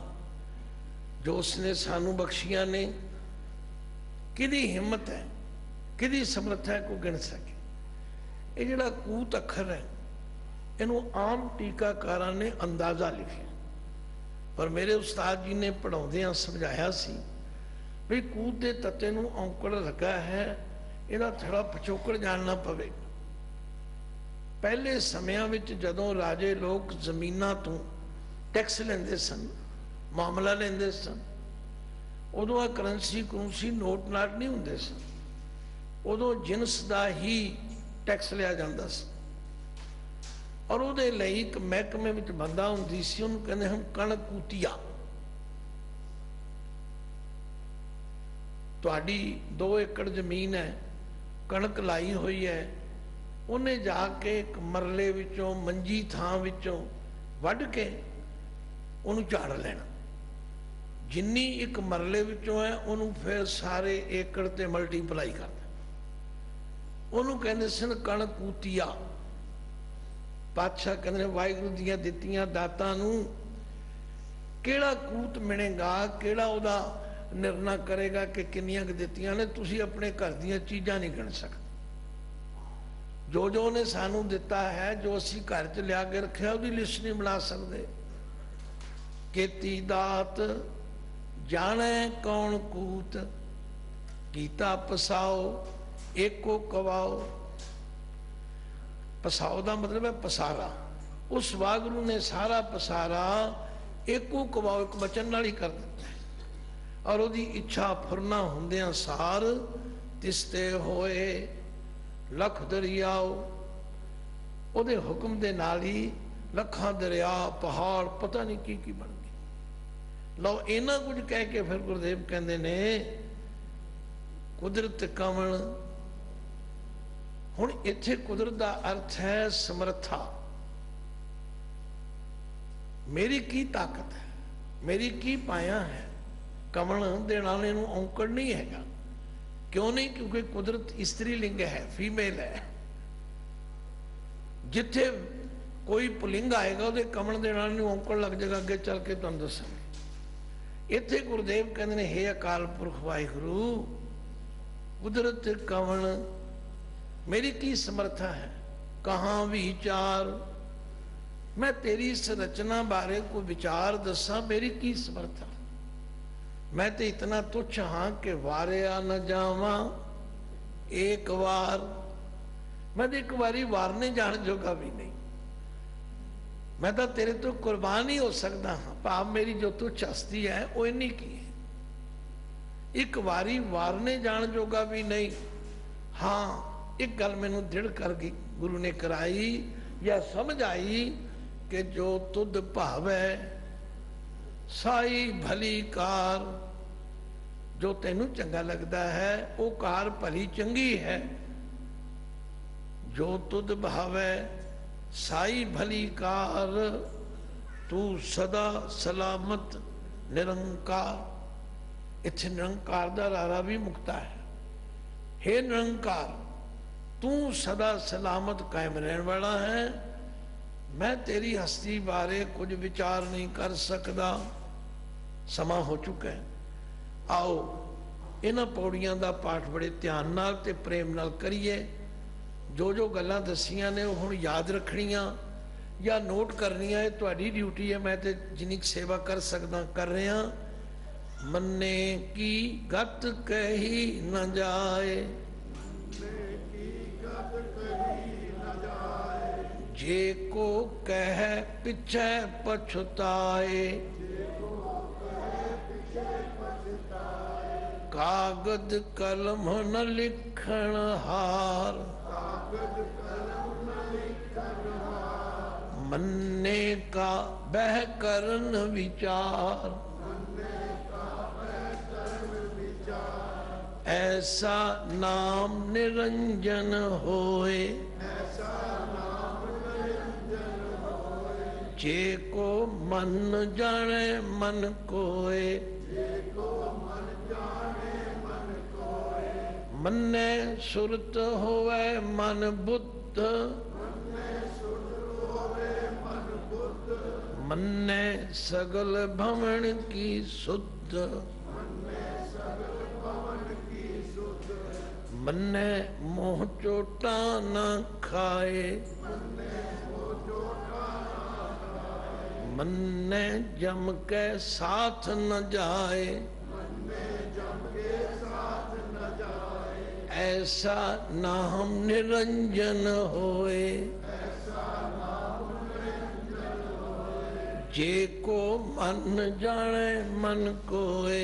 जो उसने सानू बख्शियां ने, किदी हिम्मत है, किदी समर्था है को गिन सके। ये जिहड़ा कूत अखर है, इनू आम टीकाकारां ने अंदाजा लिखिया, पर मेरे उस्ताद जी ने पढ़ाउंदियां समझाया सी भी कूत दे तत्ते नू औंकड़ लगा है, इहदा थोड़ा पिछोकड़ जानना पवेगा। पहले समयां विच जदों राजे लोग जमीनां तो टैक्स लेंदे सन, मामला लेंदे सन, उदों आ करंसी कुरंसी नोट नाट नहीं हुंदे सन, उदों जिनस दा ही टैक्स लिया जांदा सी। और उहदे लई एक महकमे विच बंदा हुंदी सी, उहनूं कहंदे हम कणकूतिया। तुहाडी 2 एकड़ जमीन है, कणक लाई हुई है, उन्हें जाके एक मरले विचों मंजी थां विचों वढ के उन्होंने झाड़ लेना। जिन्नी एक मरले विचों है उन्होंने फिर सारे एकड़ ते मल्टीप्लाई करना। उन्होंने कहते सन कणकूतिया। पातशाह कहते वाहिगुरू दियां दित्तियां दातां नूं किहड़ा कूत मिलेगा, किहड़ा उहदा निर्णय करेगा कि किन्नियां दित्तियां ने। तुसीं अपने घर दीयां चीज़ां नहीं गिण सकदे। जो जो उन्हें सानू दिता है, जो असीं घर च लिया के रखिया, उसकी लिस्ट नहीं बना सकते। केती दात जाने कौन कूत, कीता पसाओ एको कवाओ। पसाओ का मतलब है पसारा। उस वागुरू ने सारा पसारा एको कवाओ, एक वचन नाल ही कर दिता है। और उसकी इच्छा फुरना हुंदियां सार तिसते होए लख दरियाओ। उहदे हुक्म दे नाल ही लखां दरिया पहाड़ पता नहीं की बन गए। लो इन्ना कुछ कह के फिर गुरुदेव कहते ने कुदरत कमण। हुण इत्थे कुदरत का अर्थ है समर्था। मेरी की ताकत है, मेरी की पाया है। कमण दे नाल इहनूं औंकड़ नहीं हैगा। क्यों नहीं? क्योंकि कुदरत स्त्रीलिंग है, फीमेल है। जिथे कोई पुलिंग आएगा वो कमण दे नाल नहीं औंकड़ लग जाएगा। अगे चल के तुहानूं दसांगे। इत्थे गुरुदेव कहते हैं हे अकाल पुरख वाहिगुरू, कुदरत कवण, मेरी की समर्था है, कहाँ विचार, मैं तेरी इस रचना बारे को विचार दसा, मेरी की समर्था। मैं तो इतना तुच्छ हाँ कि वारिया न जावा एक बार, मैं तो एक बारी वारने जान जोगा भी नहीं। मैं तो तेरे तो कुर्बान ही हो सकता हाँ, भाव मेरी जो तुच्छ हस्ती है वो इन्नी की है, एक बारी वारने जान जोगा भी नहीं। हाँ एक गल मैनू दृढ़ कर गई गुरु ने कराई, या समझ आई कि जो तुद भावै साई भली कार, जो तेनू चंगा लगता है वो कार भली चंगी है। जो तुद भावै साई भली कार, तू सदा सलामत निरंकार। इत्थे निरंकार दा रारा भी मुक्ता है। हे निरंकार, तू सदा सलामत कायम रहने वाला है। मैं तेरी हस्ती बारे कुछ विचार नहीं कर सकता। समा हो चुका है। आओ इन्हां पौड़ियां दा पाठ बड़े ध्यान नाल ते प्रेम नाल करिए। जो जो गल्लां दसियां ने वो हुण याद रखणियां या नोट करनियां, ये तुहाडी ड्यूटी है। मैं ते जिन्नी सेवा कर सकदा कर रहा। मन्ने की गत कही न जाए, जे को कह पिछे पछताए, कागद कलम न लिखण हार, मन्ने का बह करन विचार, ऐसा नाम निरंजन होए, जे को मन जाने मन कोय, मन्ने सुरत होवे मन बुद्ध, मन्ने सगल भवन की शुद्ध, मन्ने मोह चोटा न खाए, मन्ने जम के साथ न जाए, ऐसा नाम निरंजन होए, जे को मन जाने मन कोय,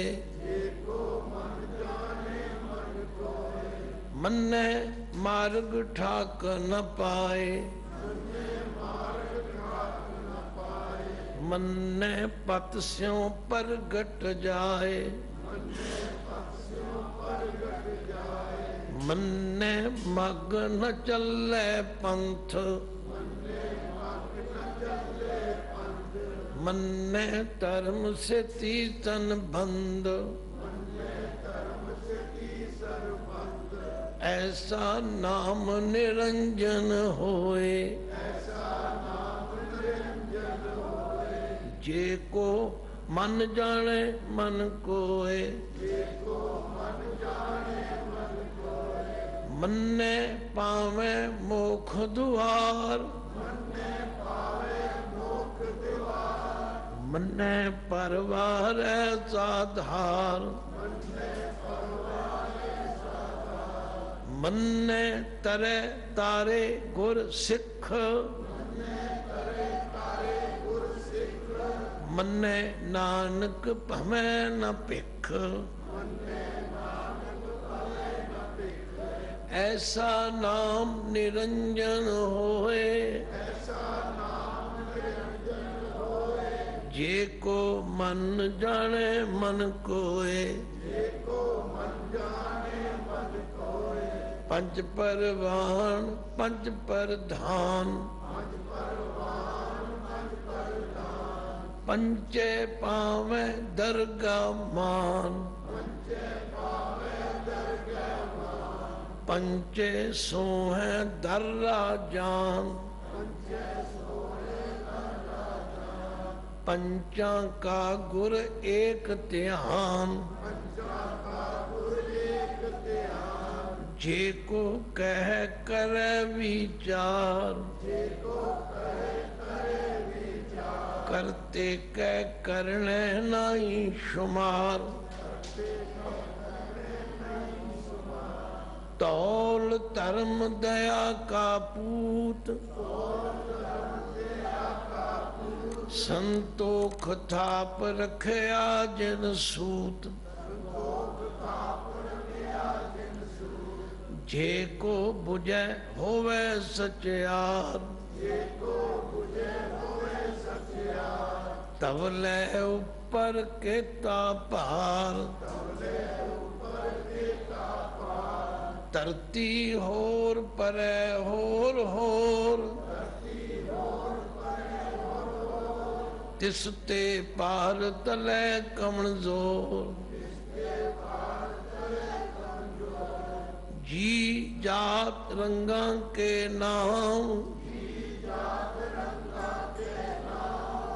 मन्ने मार्ग ठाक न पाए, मन्ने पत स्यों परगट जाए, मन्ने मग न चले पंथ, मन्ने धर्म से तीतन बंद, ऐसा नाम निरंजन होए, जे को मन जाने मन कोय, मन्ने पावे मोख दुआर, मन्ने परवार साधार, मन्ने तरे तारे गुर सिख, मन्ने नानक भमै न भिख, ऐसा नाम निरंजन होए, जे को मन जाने मन कोय, पंच परवान पंच परधान, पंचे पावे दरगा मान, पंचे सोहे दर्रा जान, पंचा का गुर एक ध्यान, जे को कह करे विचार, करते कह करने नहीं शुमार। तौल धर्म दया का पूत, संतोख थाप रखया जिन सूत। जे को बुझे होवे सचयार, तब ले ऊपर के तापार। धरती होर परे होर होर, तिसते पार तले कमजोर। जी जात रंगा के नाम,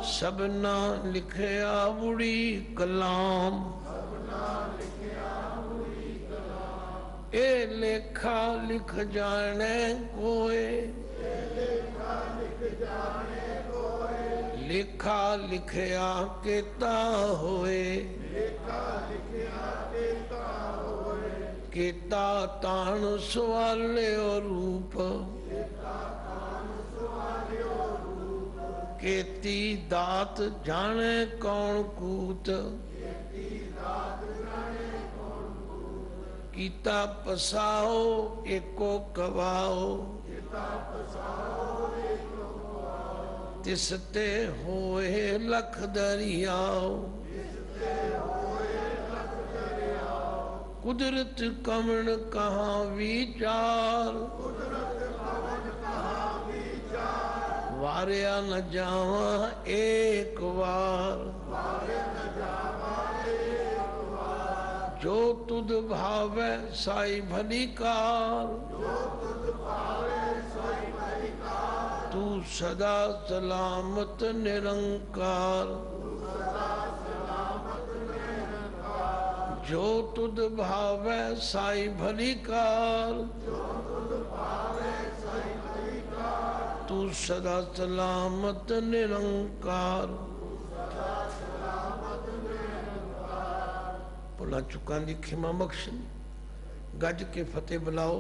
सबना लिखया बुड़ी कलाम। ए लेखा लिख जाने कोय, लेखा लिखया केता होए। केता तान सवाल्यो रूप, केती दात जाने कौन कूत। कीता पसाओ एको कवाओ, तिसते होए लख दरियाओ। कुदरत कमन कहाँ विचार, वारिया न जावा एक बार। जो तुद भावे साई भली कार, तू सदा सलामत निरंकार। जो तुद भावे साई भली कार, तू सदा सलामत निरंकार। भुला चुका दी खिमा बख्शन, गज के फतेह बुलाओ।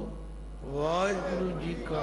वाहिगुरु जी का